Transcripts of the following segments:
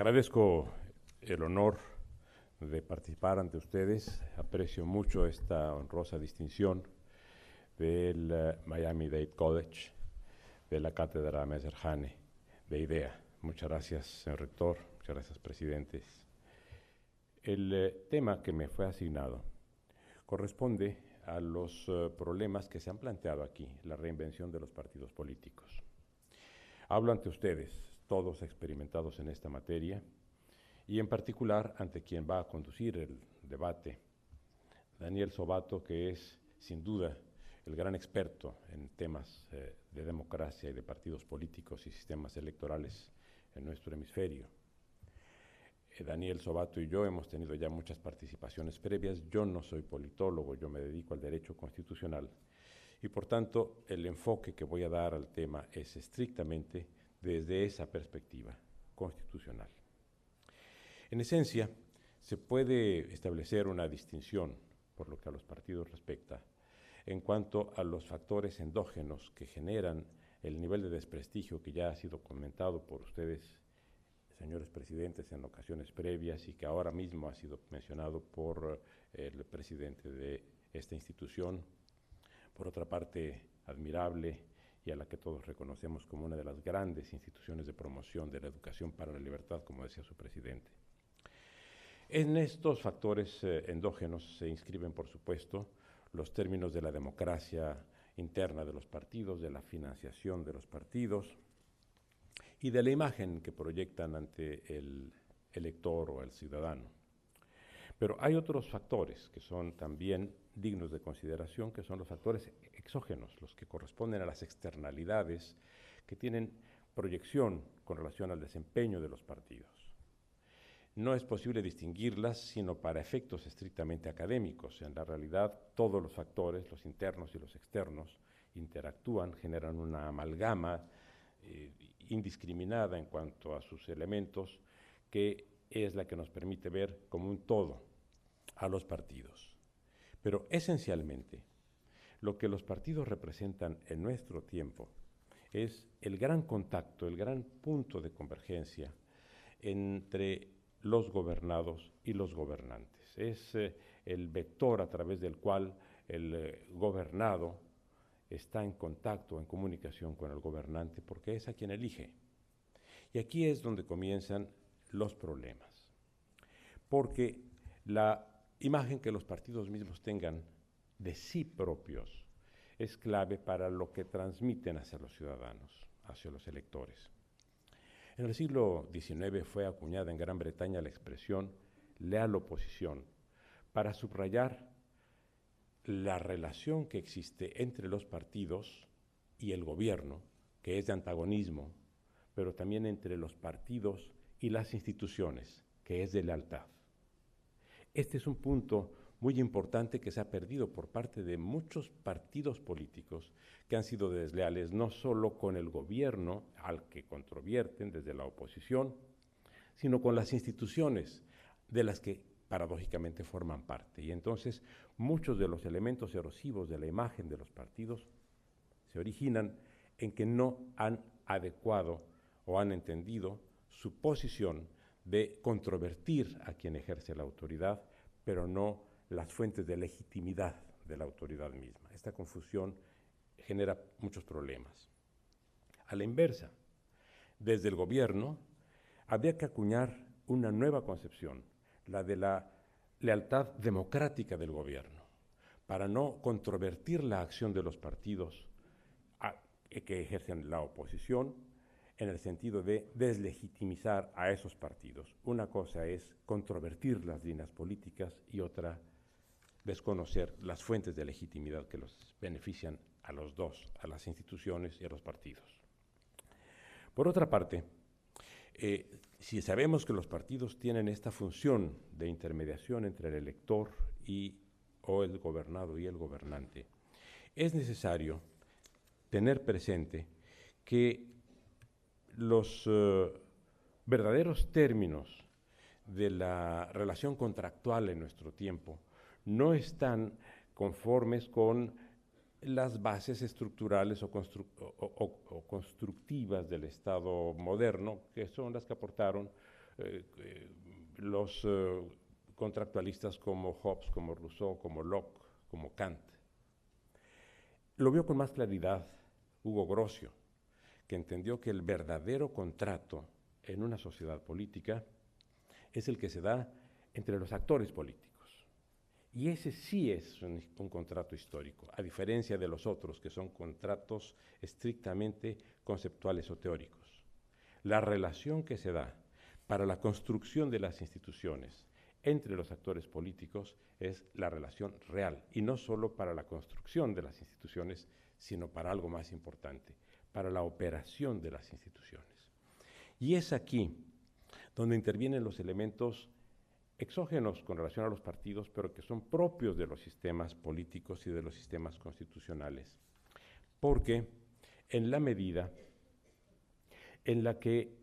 Agradezco el honor de participar ante ustedes. Aprecio mucho esta honrosa distinción del Miami-Dade College, de la Cátedra Messer-Hane de IDEA. Muchas gracias, señor rector. Muchas gracias, presidentes. El tema que me fue asignado corresponde a los problemas que se han planteado aquí, la reinvención de los partidos políticos. Hablo ante ustedes, todos experimentados en esta materia, y en particular ante quien va a conducir el debate, Daniel Sobato, que es sin duda el gran experto en temas de democracia y de partidos políticos y sistemas electorales en nuestro hemisferio. Daniel Sobato y yo hemos tenido ya muchas participaciones previas. Yo no soy politólogo, yo me dedico al derecho constitucional y por tanto el enfoque que voy a dar al tema es estrictamente desde esa perspectiva constitucional. En esencia, se puede establecer una distinción, por lo que a los partidos respecta, en cuanto a los factores endógenos que generan el nivel de desprestigio que ya ha sido comentado por ustedes, señores presidentes, en ocasiones previas y que ahora mismo ha sido mencionado por el presidente de esta institución, por otra parte admirable y a la que todos reconocemos como una de las grandes instituciones de promoción de la educación para la libertad, como decía su presidente. En estos factores endógenos se inscriben, por supuesto, los términos de la democracia interna de los partidos, de la financiación de los partidos y de la imagen que proyectan ante el elector o el ciudadano. Pero hay otros factores que son también dignos de consideración, que son los factores exógenos, los que corresponden a las externalidades que tienen proyección con relación al desempeño de los partidos. No es posible distinguirlas sino para efectos estrictamente académicos. En la realidad, todos los factores, los internos y los externos, interactúan, generan una amalgama indiscriminada en cuanto a sus elementos, que es la que nos permite ver como un todo a los partidos. Pero esencialmente, lo que los partidos representan en nuestro tiempo es el gran contacto, el gran punto de convergencia entre los gobernados y los gobernantes. Es el vector a través del cual el gobernado está en contacto, en comunicación con el gobernante, porque es a quien elige. Y aquí es donde comienzan los problemas, porque la imagen que los partidos mismos tengan de sí propios es clave para lo que transmiten hacia los ciudadanos, hacia los electores. En el siglo XIX fue acuñada en Gran Bretaña la expresión leal oposición para subrayar la relación que existe entre los partidos y el gobierno, que es de antagonismo, pero también entre los partidos y las instituciones, que es de lealtad. Este es un punto muy importante que se ha perdido por parte de muchos partidos políticos que han sido desleales no solo con el gobierno al que controvierten desde la oposición, sino con las instituciones de las que paradójicamente forman parte. Y entonces muchos de los elementos erosivos de la imagen de los partidos se originan en que no han adecuado o han entendido su posición de controvertir a quien ejerce la autoridad, pero no las fuentes de legitimidad de la autoridad misma. Esta confusión genera muchos problemas. A la inversa, desde el gobierno habría que acuñar una nueva concepción, la de la lealtad democrática del gobierno, para no controvertir la acción de los partidos que ejercen la oposición, en el sentido de deslegitimizar a esos partidos. Una cosa es controvertir las líneas políticas y otra desconocer las fuentes de legitimidad que los benefician a los dos, a las instituciones y a los partidos. Por otra parte, si sabemos que los partidos tienen esta función de intermediación entre el elector o el gobernado y el gobernante, es necesario tener presente que los verdaderos términos de la relación contractual en nuestro tiempo no están conformes con las bases estructurales o constructivas del Estado moderno, que son las que aportaron los contractualistas como Hobbes, como Rousseau, como Locke, como Kant. Lo vio con más claridad Hugo Grocio, que entendió que el verdadero contrato en una sociedad política es el que se da entre los actores políticos. Y ese sí es un contrato histórico, a diferencia de los otros, que son contratos estrictamente conceptuales o teóricos. La relación que se da para la construcción de las instituciones entre los actores políticos es la relación real, y no solo para la construcción de las instituciones, sino para algo más importante, para la operación de las instituciones. Y es aquí donde intervienen los elementos exógenos con relación a los partidos, pero que son propios de los sistemas políticos y de los sistemas constitucionales. Porque en la medida en la que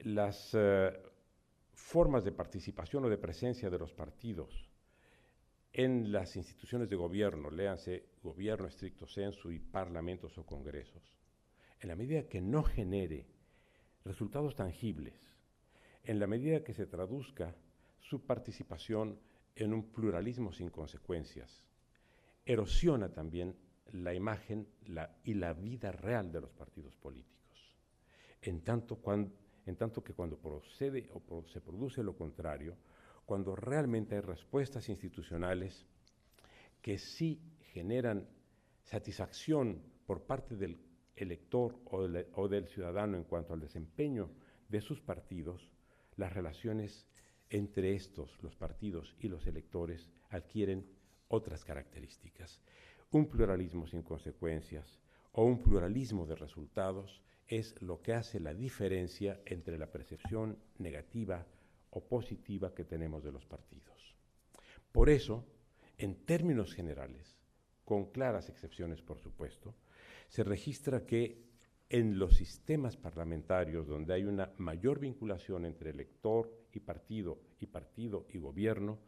las formas de participación o de presencia de los partidos en las instituciones de gobierno, léanse gobierno estricto sensu y parlamentos o congresos, en la medida que no genere resultados tangibles, en la medida que se traduzca su participación en un pluralismo sin consecuencias, erosiona también la imagen y la vida real de los partidos políticos. En tanto que cuando procede o se produce lo contrario, cuando realmente hay respuestas institucionales que sí generan satisfacción por parte del elector o del ciudadano en cuanto al desempeño de sus partidos, las relaciones entre estos, los partidos y los electores, adquieren otras características. Un pluralismo sin consecuencias o un pluralismo de resultados es lo que hace la diferencia entre la percepción negativa o positiva que tenemos de los partidos. Por eso, en términos generales, con claras excepciones por supuesto, se registra que en los sistemas parlamentarios donde hay una mayor vinculación entre elector y partido y gobierno,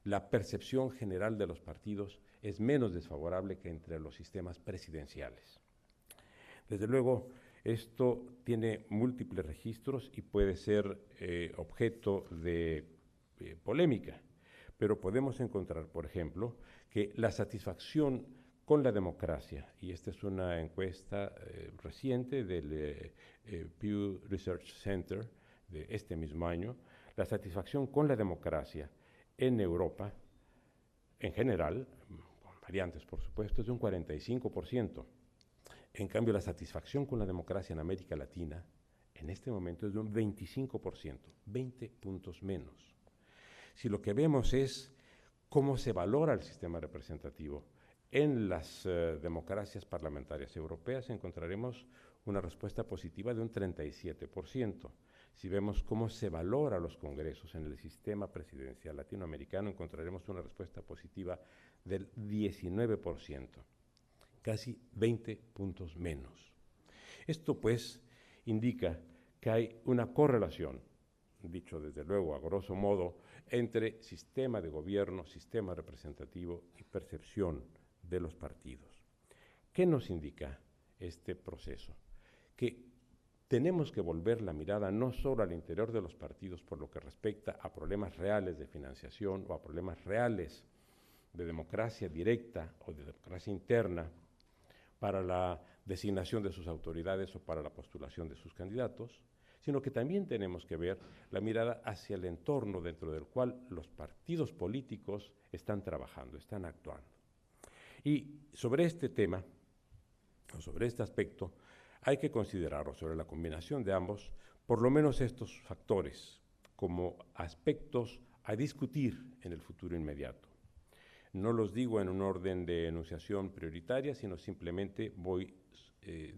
la percepción general de los partidos es menos desfavorable que entre los sistemas presidenciales. Desde luego, esto tiene múltiples registros y puede ser objeto de polémica, pero podemos encontrar, por ejemplo, que la satisfacción con la democracia, y esta es una encuesta reciente del Pew Research Center de este mismo año, la satisfacción con la democracia en Europa, en general, con variantes por supuesto, es de un 45%. En cambio, la satisfacción con la democracia en América Latina, en este momento es de un 25%, 20 puntos menos. Si lo que vemos es cómo se valora el sistema representativo en las democracias parlamentarias europeas, encontraremos una respuesta positiva de un 37%. Si vemos cómo se valora los congresos en el sistema presidencial latinoamericano, encontraremos una respuesta positiva del 19%, casi 20 puntos menos. Esto, pues, indica que hay una correlación, dicho desde luego a grosso modo, entre sistema de gobierno, sistema representativo y percepción de los partidos. ¿Qué nos indica este proceso? Que tenemos que volver la mirada no solo al interior de los partidos por lo que respecta a problemas reales de financiación o a problemas reales de democracia directa o de democracia interna para la designación de sus autoridades o para la postulación de sus candidatos, sino que también tenemos que ver la mirada hacia el entorno dentro del cual los partidos políticos están trabajando, están actuando. Y sobre este tema, o sobre este aspecto, hay que considerar, sobre la combinación de ambos, por lo menos estos factores como aspectos a discutir en el futuro inmediato. No los digo en un orden de enunciación prioritaria, sino simplemente voy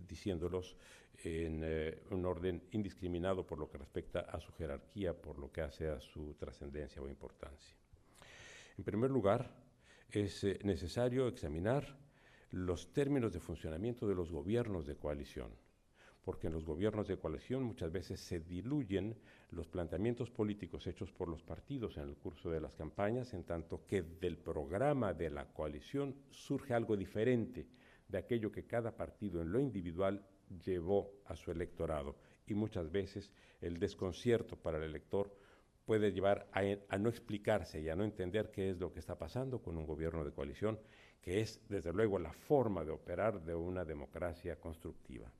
diciéndolos en un orden indiscriminado por lo que respecta a su jerarquía, por lo que hace a su trascendencia o importancia. En primer lugar, es necesario examinar los términos de funcionamiento de los gobiernos de coalición, porque en los gobiernos de coalición muchas veces se diluyen los planteamientos políticos hechos por los partidos en el curso de las campañas, en tanto que del programa de la coalición surge algo diferente de aquello que cada partido en lo individual llevó a su electorado y muchas veces el desconcierto para el elector puede llevar a no explicarse y a no entender qué es lo que está pasando con un gobierno de coalición, que es, desde luego, la forma de operar de una democracia constructiva,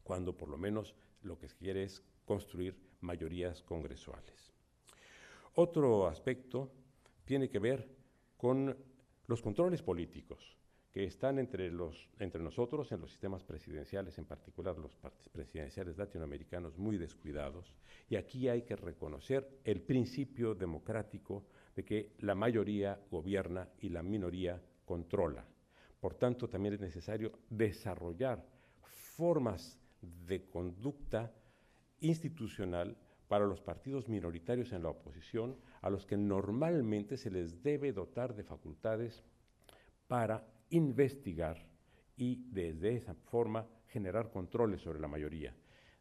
cuando por lo menos lo que se quiere es construir mayorías congresuales. Otro aspecto tiene que ver con los controles políticos que están entre nosotros en los sistemas presidenciales, en particular los presidenciales latinoamericanos, muy descuidados, y aquí hay que reconocer el principio democrático de que la mayoría gobierna y la minoría controla. Por tanto, también es necesario desarrollar formas de conducta institucional para los partidos minoritarios en la oposición, a los que normalmente se les debe dotar de facultades para investigar y desde esa forma generar controles sobre la mayoría.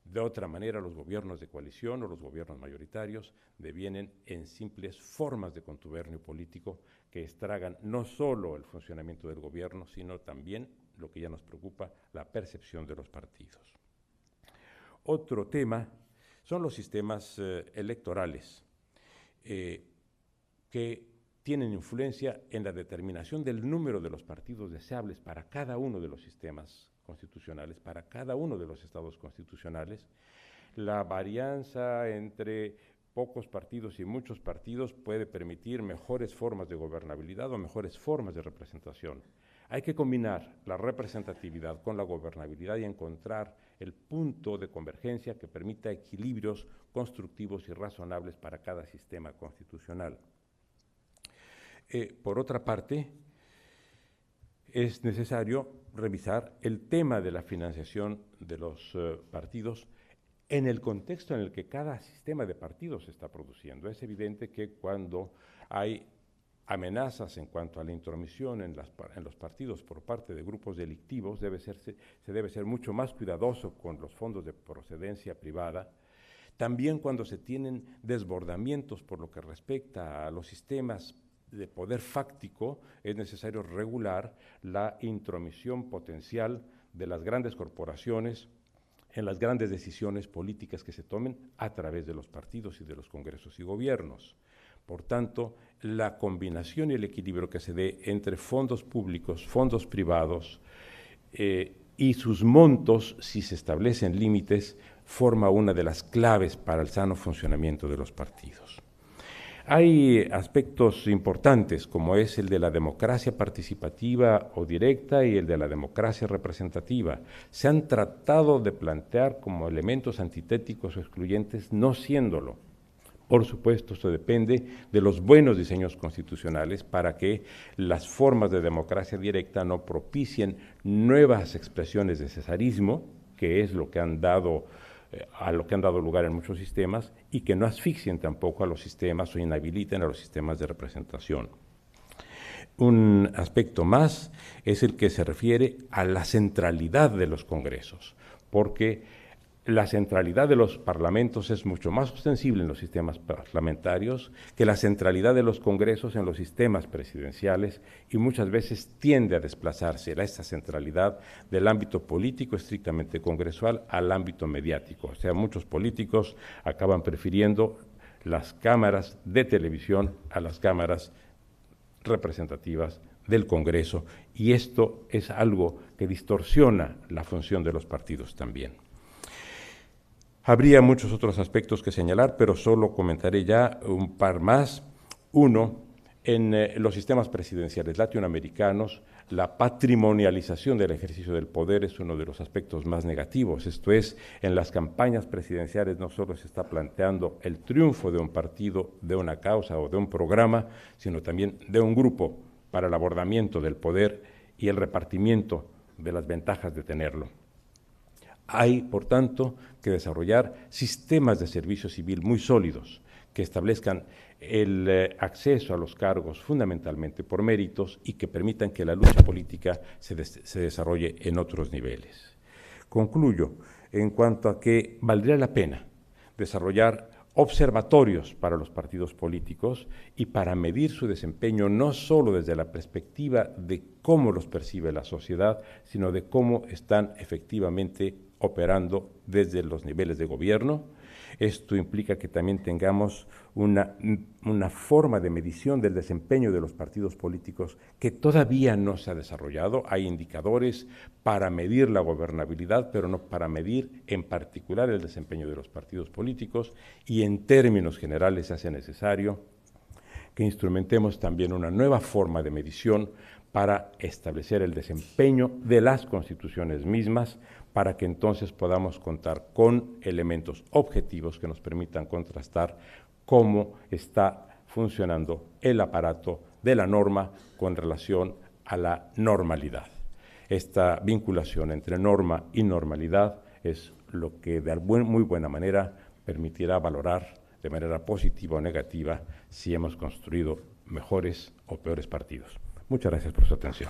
De otra manera, los gobiernos de coalición o los gobiernos mayoritarios devienen en simples formas de contubernio político que estragan no solo el funcionamiento del gobierno, sino también, lo que ya nos preocupa, la percepción de los partidos. Otro tema son los sistemas electorales que tienen influencia en la determinación del número de los partidos deseables para cada uno de los sistemas constitucionales, para cada uno de los estados constitucionales. La varianza entre pocos partidos y muchos partidos puede permitir mejores formas de gobernabilidad o mejores formas de representación. Hay que combinar la representatividad con la gobernabilidad y encontrar el punto de convergencia que permita equilibrios constructivos y razonables para cada sistema constitucional. Por otra parte, es necesario revisar el tema de la financiación de los partidos en el contexto en el que cada sistema de partidos se está produciendo. Es evidente que cuando hay amenazas en cuanto a la intromisión en los partidos por parte de grupos delictivos, se debe ser mucho más cuidadoso con los fondos de procedencia privada. También cuando se tienen desbordamientos por lo que respecta a los sistemas de poder fáctico, es necesario regular la intromisión potencial de las grandes corporaciones en las grandes decisiones políticas que se tomen a través de los partidos y de los congresos y gobiernos. Por tanto, la combinación y el equilibrio que se dé entre fondos públicos, fondos privados y sus montos, si se establecen límites, forma una de las claves para el sano funcionamiento de los partidos. Hay aspectos importantes, como es el de la democracia participativa o directa y el de la democracia representativa. Se han tratado de plantear como elementos antitéticos o excluyentes, no siéndolo. Por supuesto, esto depende de los buenos diseños constitucionales para que las formas de democracia directa no propicien nuevas expresiones de cesarismo, que es lo que han dado lugar en muchos sistemas, y que no asfixien tampoco a los sistemas o inhabiliten a los sistemas de representación. Un aspecto más es el que se refiere a la centralidad de los congresos, porque la centralidad de los parlamentos es mucho más ostensible en los sistemas parlamentarios que la centralidad de los congresos en los sistemas presidenciales, y muchas veces tiende a desplazarse esta centralidad del ámbito político estrictamente congresual al ámbito mediático. O sea, muchos políticos acaban prefiriendo las cámaras de televisión a las cámaras representativas del Congreso, y esto es algo que distorsiona la función de los partidos también. Habría muchos otros aspectos que señalar, pero solo comentaré ya un par más. Uno, en los sistemas presidenciales latinoamericanos, la patrimonialización del ejercicio del poder es uno de los aspectos más negativos. Esto es, en las campañas presidenciales no solo se está planteando el triunfo de un partido, de una causa o de un programa, sino también de un grupo para el abordamiento del poder y el repartimiento de las ventajas de tenerlo. Hay, por tanto, que desarrollar sistemas de servicio civil muy sólidos que establezcan el acceso a los cargos fundamentalmente por méritos y que permitan que la lucha política se desarrolle en otros niveles. Concluyo en cuanto a que valdría la pena desarrollar observatorios para los partidos políticos y para medir su desempeño no solo desde la perspectiva de cómo los percibe la sociedad, sino de cómo están efectivamente operando desde los niveles de gobierno. Esto implica que también tengamos una forma de medición del desempeño de los partidos políticos que todavía no se ha desarrollado. Hay indicadores para medir la gobernabilidad, pero no para medir en particular el desempeño de los partidos políticos, y en términos generales se hace necesario que instrumentemos también una nueva forma de medición para establecer el desempeño de las constituciones mismas, para que entonces podamos contar con elementos objetivos que nos permitan contrastar cómo está funcionando el aparato de la norma con relación a la normalidad. Esta vinculación entre norma y normalidad es lo que de muy buena manera permitirá valorar de manera positiva o negativa si hemos construido mejores o peores partidos. Muchas gracias por su atención.